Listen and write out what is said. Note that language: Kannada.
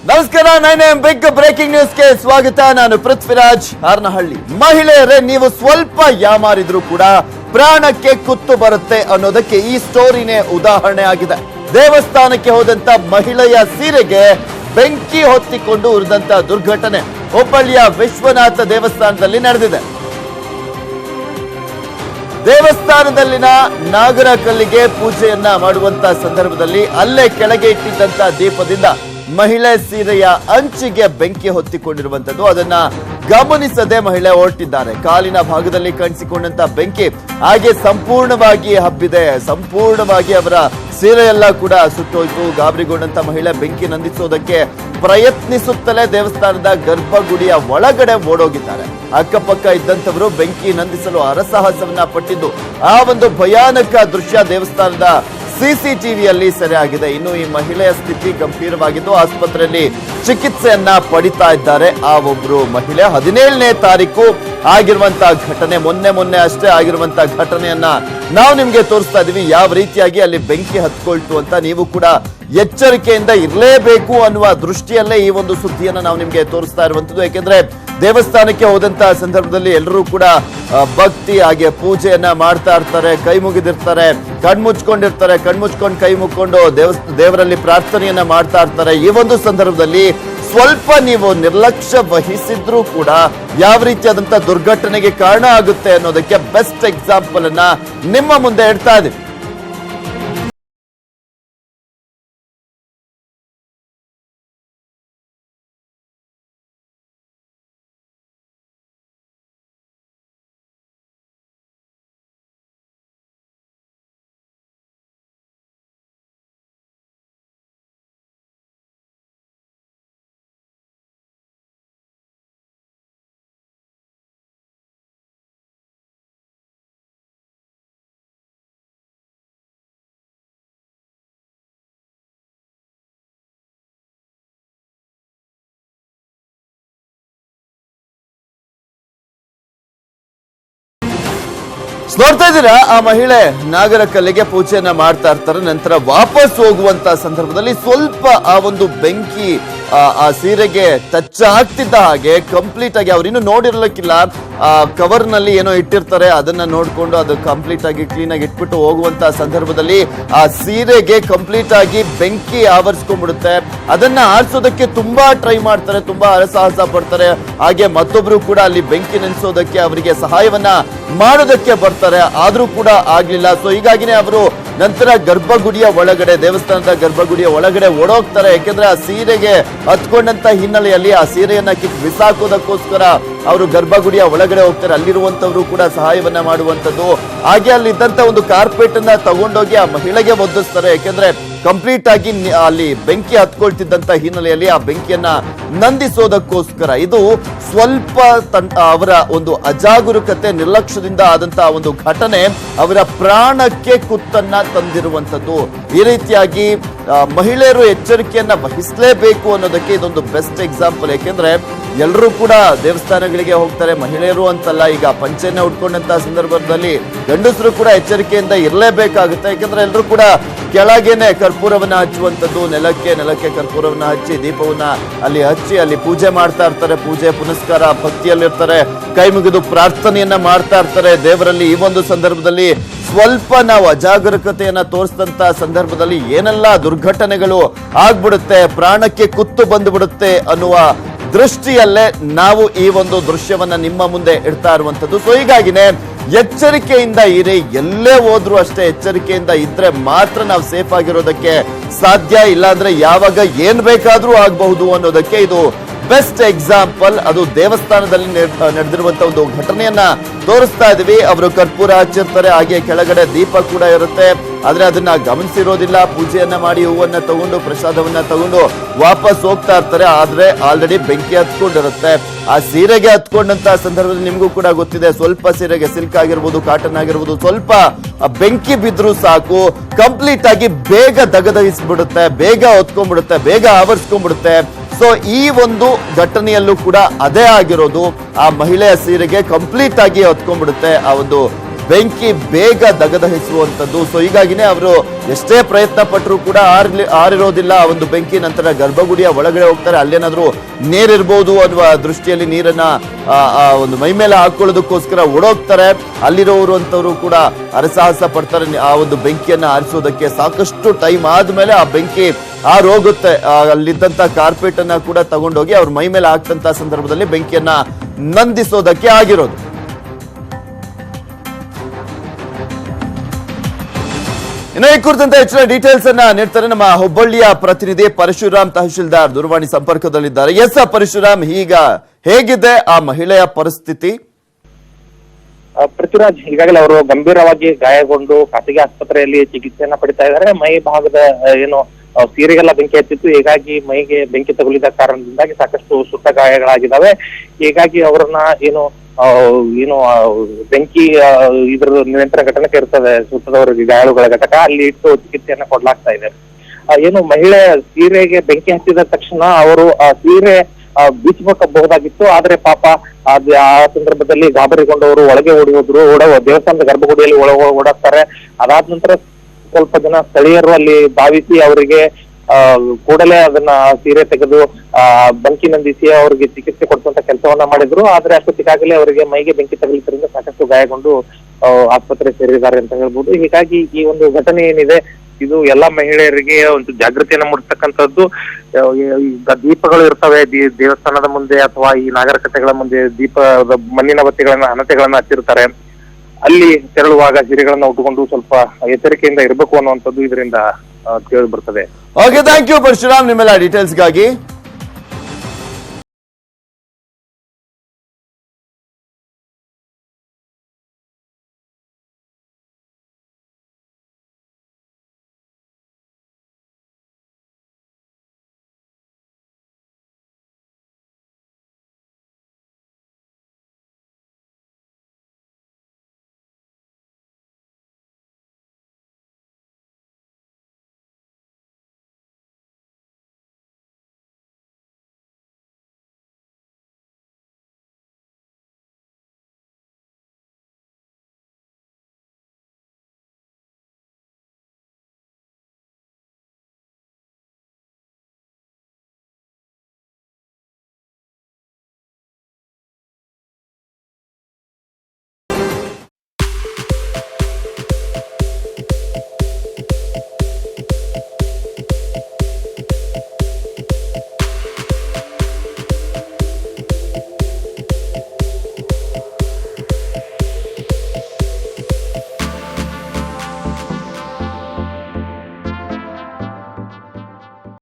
ನಮಸ್ಕಾರ. ಬಿಗ್ ಬ್ರೇಕಿಂಗ್ ನ್ಯೂಸ್ಗೆ ಸ್ವಾಗತ. ನಾನು ಪೃಥ್ವಿರಾಜ್ ಹಾರನಹಳ್ಳಿ. ಮಹಿಳೆಯರೇ, ನೀವು ಸ್ವಲ್ಪ ಯಾಮಾರಿದ್ರು ಕೂಡ ಪ್ರಾಣಕ್ಕೆ ಕುತ್ತು ಬರುತ್ತೆ ಅನ್ನೋದಕ್ಕೆ ಈ ಸ್ಟೋರಿನೇ ಉದಾಹರಣೆ ಆಗಿದೆ. ದೇವಸ್ಥಾನಕ್ಕೆ ಹೋದಂತ ಮಹಿಳೆಯ ಸೀರೆಗೆ ಬೆಂಕಿ ಹೊತ್ತಿಕೊಂಡು ಉರಿದಂತ ದುರ್ಘಟನೆ ಹುಬ್ಬಳ್ಳಿಯ ವಿಶ್ವನಾಥ ದೇವಸ್ಥಾನದಲ್ಲಿ ನಡೆದಿದೆ. ದೇವಸ್ಥಾನದಲ್ಲಿನ ನಾಗರ ಕಲ್ಲಿಗೆ ಪೂಜೆಯನ್ನ ಮಾಡುವಂತ ಸಂದರ್ಭದಲ್ಲಿ ಅಲ್ಲೇ ಕೆಳಗೆ ಇಟ್ಟಿದ್ದಂತ ದೀಪದಿಂದ ಮಹಿಳೆ ಸೀರೆಯ ಅಂಚಿಗೆ ಬೆಂಕಿ ಹೊತ್ತಿಕೊಂಡಿರುವಂತದ್ದು. ಅದನ್ನ ಗಮನಿಸದೆ ಮಹಿಳೆ ಹೊರಟಿದ್ದಾರೆ. ಕಾಲಿನ ಭಾಗದಲ್ಲಿ ಕಾಣಿಸಿಕೊಂಡಂತ ಬೆಂಕಿ ಹಾಗೆ ಸಂಪೂರ್ಣವಾಗಿ ಹಬ್ಬಿದೆ. ಸಂಪೂರ್ಣವಾಗಿ ಅವರ ಸೀರೆಯೆಲ್ಲ ಕೂಡ ಸುಟ್ಟೋಯ್ತು. ಗಾಬರಿಗೊಂಡಂತ ಮಹಿಳೆ ಬೆಂಕಿ ನಂದಿಸೋದಕ್ಕೆ ಪ್ರಯತ್ನಿಸುತ್ತಲೇ ದೇವಸ್ಥಾನದ ಗರ್ಭಗುಡಿಯ ಒಳಗಡೆ ಓಡೋಗಿದ್ದಾರೆ. ಅಕ್ಕಪಕ್ಕ ಇದ್ದಂಥವರು ಬೆಂಕಿ ನಂದಿಸಲು ಹರಸಾಹಸವನ್ನ ಪಟ್ಟಿದ್ದು ಆ ಒಂದು ಭಯಾನಕ ದೃಶ್ಯ ದೇವಸ್ಥಾನದ ಸಿಸಿಟಿವಿಯಲ್ಲಿ ಸೆರೆಯಾಗಿದೆ. ಇನ್ನು ಈ ಮಹಿಳೆಯ ಸ್ಥಿತಿ ಗಂಭೀರವಾಗಿದ್ದು ಆಸ್ಪತ್ರೆಯಲ್ಲಿ ಚಿಕಿತ್ಸೆಯನ್ನ ಪಡಿತಾ ಇದ್ದಾರೆ. ಆ ಒಬ್ರು ಮಹಿಳೆ 17ನೇ ತಾರೀಕು ಆಗಿರುವಂತಹ ಘಟನೆ, ಮೊನ್ನೆ ಅಷ್ಟೇ ಆಗಿರುವಂತಹ ಘಟನೆಯನ್ನ ನಾವು ನಿಮ್ಗೆ ತೋರಿಸ್ತಾ ಇದೀವಿ. ಯಾವ ರೀತಿಯಾಗಿ ಅಲ್ಲಿ ಬೆಂಕಿ ಹತ್ಕೊಳ್ತು ಅಂತ. ನೀವು ಕೂಡ ಎಚ್ಚರಿಕೆಯಿಂದ ಇರಲೇಬೇಕು ಅನ್ನುವ ದೃಷ್ಟಿಯಲ್ಲೇ ಈ ಒಂದು ಸುದ್ದಿಯನ್ನ ನಾವು ನಿಮ್ಗೆ ತೋರಿಸ್ತಾ ಇರುವಂತದ್ದು. ಯಾಕೆಂದ್ರೆ ದೇವಸ್ಥಾನಕ್ಕೆ ಹೋದಂತಹ ಸಂದರ್ಭದಲ್ಲಿ ಎಲ್ಲರೂ ಕೂಡ ಭಕ್ತಿ ಹಾಗೆ ಪೂಜೆಯನ್ನ ಮಾಡ್ತಾ ಇರ್ತಾರೆ, ಕೈ ಮುಗಿದಿರ್ತಾರೆ, ಕಣ್ಮುಚ್ಕೊಂಡಿರ್ತಾರೆ. ಕಣ್ಮುಚ್ಕೊಂಡು ಕೈ ಮುಕ್ಕೊಂಡು ದೇವರಲ್ಲಿ ಪ್ರಾರ್ಥನೆಯನ್ನ ಮಾಡ್ತಾ ಇರ್ತಾರೆ. ಈ ಒಂದು ಸಂದರ್ಭದಲ್ಲಿ ಸ್ವಲ್ಪ ನೀವು ನಿರ್ಲಕ್ಷ್ಯ ವಹಿಸಿದ್ರೂ ಕೂಡ ಯಾವ ರೀತಿಯಾದಂತ ದುರ್ಘಟನೆಗೆ ಕಾರಣ ಆಗುತ್ತೆ ಅನ್ನೋದಕ್ಕೆ ಬೆಸ್ಟ್ ಎಕ್ಸಾಂಪಲ್ ಅನ್ನ ನಿಮ್ಮ ಮುಂದೆ ಇಡ್ತಾ ಇದ್ದೀವಿ. ನೋಡ್ತಾ ಇದ್ದೀರಾ, ಆ ಮಹಿಳೆ ನಾಗರ ಕಲ್ಲಿಗೆ ಪೂಜೆಯನ್ನ ಮಾಡ್ತಾ ಇರ್ತಾರೆ. ನಂತರ ವಾಪಸ್ ಹೋಗುವಂತ ಸಂದರ್ಭದಲ್ಲಿ ಸ್ವಲ್ಪ ಆ ಒಂದು ಬೆಂಕಿ ಆ ಸೀರೆಗೆ ಟಚ್ ಆಗ್ತಿದ್ದ ಹಾಗೆ ಕಂಪ್ಲೀಟ್ ಆಗಿ ಅವ್ರು ಇನ್ನು ನೋಡಿರ್ಲಿಕ್ಕಿಲ್ಲ. ಆ ಕವರ್ ನಲ್ಲಿ ಏನೋ ಇಟ್ಟಿರ್ತಾರೆ, ಅದನ್ನ ನೋಡ್ಕೊಂಡು ಅದು ಕಂಪ್ಲೀಟ್ ಆಗಿ ಕ್ಲೀನ್ ಆಗಿ ಇಟ್ಬಿಟ್ಟು ಹೋಗುವಂತ ಸಂದರ್ಭದಲ್ಲಿ ಆ ಸೀರೆಗೆ ಕಂಪ್ಲೀಟ್ ಆಗಿ ಬೆಂಕಿ ಆವರಿಸ್ಕೊಂಡ್ಬಿಡುತ್ತೆ. ಅದನ್ನ ಆರಿಸೋದಕ್ಕೆ ತುಂಬಾ ಟ್ರೈ ಮಾಡ್ತಾರೆ, ತುಂಬಾ ಹರಸಾಹಸ ಪಡ್ತಾರೆ. ಹಾಗೆ ಮತ್ತೊಬ್ರು ಕೂಡ ಅಲ್ಲಿ ಬೆಂಕಿ ನೆನೆಸೋದಕ್ಕೆ ಅವರಿಗೆ ಸಹಾಯವನ್ನ ಮಾಡೋದಕ್ಕೆ ಬರ್ತಾರೆ, ಆದ್ರೂ ಕೂಡ ಆಗ್ಲಿಲ್ಲ. ಸೊ ಹೀಗಾಗಿನೇ ಅವರು ನಂತರ ಗರ್ಭಗುಡಿಯ ಒಳಗಡೆ, ದೇವಸ್ಥಾನದ ಗರ್ಭಗುಡಿಯ ಒಳಗಡೆ ಓಡೋಗ್ತಾರೆ. ಯಾಕೆಂದ್ರೆ ಆ ಸೀರೆಗೆ ಹತ್ಕೊಂಡಂತ ಹಿನ್ನೆಲೆಯಲ್ಲಿ ಆ ಸೀರೆಯನ್ನ ಬಿಸಾಕೋದಕ್ಕೋಸ್ಕರ ಅವರು ಗರ್ಭಗುಡಿಯ ಒಳಗಡೆ ಹೋಗ್ತಾರೆ. ಅಲ್ಲಿರುವಂತವ್ರು ಕೂಡ ಸಹಾಯವನ್ನ ಮಾಡುವಂತದ್ದು. ಹಾಗೆ ಅಲ್ಲಿದ್ದಂತ ಒಂದು ಕಾರ್ಪೆಟ್ ಅನ್ನ ತಗೊಂಡೋಗಿ ಆ ಮಹಿಳೆಗೆ ಒದ್ದಿಸ್ತಾರೆ. ಯಾಕೆಂದ್ರೆ ಕಂಪ್ಲೀಟ್ ಆಗಿ ಅಲ್ಲಿ ಬೆಂಕಿ ಹತ್ಕೊಳ್ತಿದ್ದಂತ ಹಿನ್ನೆಲೆಯಲ್ಲಿ ಆ ಬೆಂಕಿಯನ್ನ ನಂದಿಸೋದಕ್ಕೋಸ್ಕರ. ಇದು ಸ್ವಲ್ಪ ಅವರ ಒಂದು ಅಜಾಗರೂಕತೆ, ನಿರ್ಲಕ್ಷ್ಯದಿಂದ ಆದಂತಹ ಒಂದು ಘಟನೆ ಅವರ ಪ್ರಾಣಕ್ಕೆ ಕುತ್ತನ್ನ ತಂದಿರುವಂತದ್ದು. ಈ ರೀತಿಯಾಗಿ ಮಹಿಳೆಯರು ಎಚ್ಚರಿಕೆಯನ್ನ ವಹಿಸಲೇಬೇಕು ಅನ್ನೋದಕ್ಕೆ ಇದೊಂದು ಬೆಸ್ಟ್ ಎಕ್ಸಾಂಪಲ್. ಯಾಕೆಂದ್ರೆ ಎಲ್ಲರೂ ಕೂಡ ದೇವಸ್ಥಾನಗಳಿಗೆ ಹೋಗ್ತಾರೆ, ಮಹಿಳೆಯರು ಅಂತಲ್ಲ. ಈಗ ಪಂಚೆಯನ್ನ ಉಟ್ಕೊಂಡಂತಹ ಸಂದರ್ಭದಲ್ಲಿ ಗಂಡಸರು ಕೂಡ ಎಚ್ಚರಿಕೆಯಿಂದ ಇರಲೇಬೇಕಾಗುತ್ತೆ. ಯಾಕೆಂದ್ರೆ ಎಲ್ಲರೂ ಕೂಡ ಕೆಳಗೇನೆ ಕರ್ಪೂರವನ್ನ ಹಚ್ಚುವಂಥದ್ದು, ನೆಲಕ್ಕೆ ಕರ್ಪೂರವನ್ನ ಹಚ್ಚಿ ದೀಪವನ್ನ ಅಲ್ಲಿ ಹಚ್ಚಿ ಅಲ್ಲಿ ಪೂಜೆ ಮಾಡ್ತಾ ಇರ್ತಾರೆ. ಪೂಜೆ ಪುನಸ್ಕಾರ ಭಕ್ತಿಯಲ್ಲಿರ್ತಾರೆ, ಕೈ ಮುಗಿದು ಪ್ರಾರ್ಥನೆಯನ್ನ ಮಾಡ್ತಾ ಇರ್ತಾರೆ ದೇವರಲ್ಲಿ. ಈ ಒಂದು ಸಂದರ್ಭದಲ್ಲಿ ಸ್ವಲ್ಪ ನಾವು ಅಜಾಗರೂಕತೆಯನ್ನ ತೋರಿಸಿದಂತ ಸಂದರ್ಭದಲ್ಲಿ ಏನೆಲ್ಲ ದುರ್ಘಟನೆಗಳು ಆಗ್ಬಿಡುತ್ತೆ, ಪ್ರಾಣಕ್ಕೆ ಕುತ್ತು ಬಂದುಬಿಡುತ್ತೆ ಅನ್ನುವ ದೃಷ್ಟಿಯಲ್ಲೇ ನಾವು ಈ ಒಂದು ದೃಶ್ಯವನ್ನ ನಿಮ್ಮ ಮುಂದೆ ಇಡ್ತಾ ಇರುವಂತದ್ದು. ಸೊ ಹೀಗಾಗಿನೇ ಎಚ್ಚರಿಕೆಯಿಂದ ಇರಿ. ಎಲ್ಲೇ ಹೋದ್ರು ಅಷ್ಟೇ ಎಚ್ಚರಿಕೆಯಿಂದ ಇದ್ರೆ ಮಾತ್ರ ನಾವು ಸೇಫ್ ಆಗಿರೋದಕ್ಕೆ ಸಾಧ್ಯ. ಇಲ್ಲಾಂದ್ರೆ ಯಾವಾಗ ಏನ್ ಬೇಕಾದ್ರೂ ಆಗಬಹುದು ಅನ್ನೋದಕ್ಕೆ ಇದು ಬೆಸ್ಟ್ ಎಕ್ಸಾಂಪಲ್. ಅದು ದೇವಸ್ಥಾನದಲ್ಲಿ ನಡೆದಿರುವಂತಹ ಒಂದು ಘಟನೆಯನ್ನ ತೋರಿಸ್ತಾ ಇದೀವಿ. ಅವರು ಕರ್ಪೂರ ಹಚ್ಚಿರ್ತಾರೆ, ಹಾಗೆ ಕೆಳಗಡೆ ದೀಪ ಕೂಡ ಇರುತ್ತೆ. ಆದ್ರೆ ಅದನ್ನ ಗಮನಿಸಿರೋದಿಲ್ಲ. ಪೂಜೆಯನ್ನ ಮಾಡಿ ಹೂವನ್ನ ತಗೊಂಡು ಪ್ರಸಾದವನ್ನ ತಗೊಂಡು ವಾಪಸ್ ಹೋಗ್ತಾ ಇರ್ತಾರೆ. ಆದ್ರೆ ಆಲ್ರೆಡಿ ಬೆಂಕಿ ಹತ್ಕೊಂಡಿರುತ್ತೆ. ಆ ಸೀರೆಗೆ ಹತ್ಕೊಂಡಂತ ಸಂದರ್ಭದಲ್ಲಿ ನಿಮ್ಗೂ ಕೂಡ ಗೊತ್ತಿದೆ, ಸ್ವಲ್ಪ ಸೀರೆಗೆ ಸಿಲ್ಕ್ ಆಗಿರ್ಬೋದು, ಕಾಟನ್ ಆಗಿರ್ಬೋದು, ಸ್ವಲ್ಪ ಬೆಂಕಿ ಬಿದ್ರು ಸಾಕು, ಕಂಪ್ಲೀಟ್ ಆಗಿ ಬೇಗ ದಗದಗಿಸ್ಬಿಡುತ್ತೆ, ಬೇಗ ಹೊತ್ಕೊಂಡ್ಬಿಡುತ್ತೆ, ಬೇಗ ಆವರಿಸ್ಕೊಂಡ್ಬಿಡುತ್ತೆ. ಸೊ ಈ ಒಂದು ಘಟನೆಯಲ್ಲೂ ಕೂಡ ಅದೇ ಆಗಿರೋದು. ಆ ಮಹಿಳೆಯ ಸೀರೆಗೆ ಕಂಪ್ಲೀಟ್ ಆಗಿ ಹೊತ್ಕೊಂಡ್ಬಿಡುತ್ತೆ. ಆ ಒಂದು ಬೆಂಕಿ ಬೇಗ ದಗದಹಿಸುವಂಥದ್ದು. ಸೊ ಹೀಗಾಗಿನೇ ಅವರು ಎಷ್ಟೇ ಪ್ರಯತ್ನ ಪಟ್ಟರು ಕೂಡ ಆರಿರೋದಿಲ್ಲ ಆ ಒಂದು ಬೆಂಕಿ. ನಂತರ ಗರ್ಭಗುಡಿಯ ಒಳಗಡೆ ಹೋಗ್ತಾರೆ, ಅಲ್ಲೇನಾದ್ರೂ ನೀರಿರ್ಬೋದು ಅನ್ನುವ ದೃಷ್ಟಿಯಲ್ಲಿ ನೀರನ್ನ ಒಂದು ಮೈ ಮೇಲೆ ಹಾಕೊಳ್ಳೋದಕ್ಕೋಸ್ಕರ ಓಡೋಗ್ತಾರೆ. ಅಲ್ಲಿರೋರು ಅಂತವರು ಕೂಡ ಹರಸಾಹಸ ಪಡ್ತಾರೆ ಆ ಒಂದು ಬೆಂಕಿಯನ್ನ ಆರಿಸೋದಕ್ಕೆ. ಸಾಕಷ್ಟು ಟೈಮ್ ಆದ್ಮೇಲೆ ಆ ಬೆಂಕಿ ಹೋಗುತ್ತೆ. ಅಲ್ಲಿದ್ದಂತ ಕಾರ್ಪೆಟ್ ಅನ್ನ ಕೂಡ ತಗೊಂಡೋಗಿ ಅವ್ರ ಮೈ ಮೇಲೆ ಹಾಕ್ತಂತ ಸಂದರ್ಭದಲ್ಲಿ ಬೆಂಕಿಯನ್ನ ನಂದಿಸೋದಕ್ಕೆ ಆಗಿರೋದು. ಇನ್ನು ಈ ಕುರಿತಂತೆ ಹೆಚ್ಚಿನ ಡೀಟೇಲ್ಸ್ ಅನ್ನ ನೀಡ್ತಾರೆ ನಮ್ಮ ಹುಬ್ಬಳ್ಳಿಯ ಪ್ರತಿನಿಧಿ ಪರಶುರಾಮ್, ತಹಶೀಲ್ದಾರ್ ದೂರವಾಣಿ ಸಂಪರ್ಕದಲ್ಲಿದ್ದಾರೆ. ಎಸ್ ಪರಶುರಾಮ್, ಈಗ ಹೇಗಿದೆ ಆ ಮಹಿಳೆಯ ಪರಿಸ್ಥಿತಿ? ಪೃಥ್ವಿರಾಜ್, ಈಗಾಗಲೇ ಅವರು ಗಂಭೀರವಾಗಿ ಗಾಯಗೊಂಡು ಖಾಸಗಿ ಆಸ್ಪತ್ರೆಯಲ್ಲಿ ಚಿಕಿತ್ಸೆಯನ್ನ ಪಡಿತಾ ಇದ್ದಾರೆ. ಮೈ ಭಾಗದ ಸೀರೆಗೆಲ್ಲ ಬೆಂಕಿ ಹತ್ತಿತ್ತು. ಹೀಗಾಗಿ ಮೈಗೆ ಬೆಂಕಿ ತಗುಲಿದ ಕಾರಣದಿಂದಾಗಿ ಸಾಕಷ್ಟು ಸುಟ್ಟ ಗಾಯಗಳಾಗಿದ್ದಾವೆ. ಹೀಗಾಗಿ ಅವರನ್ನ ಬೆಂಕಿ ಇದ್ರ ನಿಯಂತ್ರಣ ಘಟಕ ಇರ್ತದೆ, ಸುತ್ತದವರಿಗೆ ಗಾಯಾಳುಗಳ ಘಟಕ, ಅಲ್ಲಿ ಇಟ್ಟು ಚಿಕಿತ್ಸೆಯನ್ನ ಕೊಡ್ಲಾಗ್ತಾ ಇದೆ. ಮಹಿಳೆ ಸೀರೆಗೆ ಬೆಂಕಿ ಹತ್ತಿದ ತಕ್ಷಣ ಅವರು ಆ ಸೀರೆ ಬೀಚಬಹುದಾಗಿತ್ತು. ಆದ್ರೆ ಪಾಪ ಆ ಸಂದರ್ಭದಲ್ಲಿ ಗಾಬರಿಗೊಂಡವರು ಒಳಗೆ ಓಡಿ ಹೋದ್ರು. ದೇವಸ್ಥಾನದ ಗರ್ಭಗುಡಿಯಲ್ಲಿ ಓಡಾಡ್ತಾರೆ. ಅದಾದ ನಂತರ ಸ್ವಲ್ಪ ಜನ ಸ್ಥಳೀಯರು ಅಲ್ಲಿ ಭಾವಿಸಿ ಅವರಿಗೆ ಕೂಡಲೇ ಅದನ್ನ ಸೀರೆ ತೆಗೆದು ಬೆಂಕಿ ನಂದಿಸಿ ಅವರಿಗೆ ಚಿಕಿತ್ಸೆ ಕೊಡಿಸುವಂತ ಕೆಲಸವನ್ನ ಮಾಡಿದ್ರು. ಆದ್ರೆ ಅಷ್ಟೊತ್ತಿಗಾಗಲೇ ಅವರಿಗೆ ಮೈಗೆ ಬೆಂಕಿ ತಗುಲಿದ್ರಿಂದ ಸಾಕಷ್ಟು ಗಾಯಗೊಂಡು ಆಸ್ಪತ್ರೆ ಸೇರಿದ್ದಾರೆ ಅಂತ ಹೇಳ್ಬೋದು. ಹೀಗಾಗಿ ಈ ಒಂದು ಘಟನೆ ಏನಿದೆ ಇದು ಎಲ್ಲಾ ಮಹಿಳೆಯರಿಗೆ ಒಂದು ಜಾಗೃತಿಯನ್ನ ಮೂಡಿಸ್ತಕ್ಕಂಥದ್ದು. ದೀಪಗಳು ಇರ್ತವೆ ದೇವಸ್ಥಾನದ ಮುಂದೆ ಅಥವಾ ಈ ನಾಗರಿಕತೆಗಳ ಮುಂದೆ, ದೀಪದ ಮಣ್ಣಿನ ಬತ್ತಿಗಳನ್ನ ಹಣತೆಗಳನ್ನ ಹಚ್ಚಿರ್ತಾರೆ. ಅಲ್ಲಿ ತೆರಳುವಾಗ ಸೀರೆಗಳನ್ನ ಉಟ್ಟುಕೊಂಡು ಸ್ವಲ್ಪ ಎಚ್ಚರಿಕೆಯಿಂದ ಇರಬೇಕು ಅನ್ನುವಂಥದ್ದು ಇದರಿಂದ ಕೇಳಿ ಬರ್ತದೆ. ಓಕೆ, ಥ್ಯಾಂಕ್ ಯು ಪರಶುರಾಮ್ ನಿಮ್ಮೆಲ್ಲ ಡೀಟೇಲ್ಸ್ಗಾಗಿ.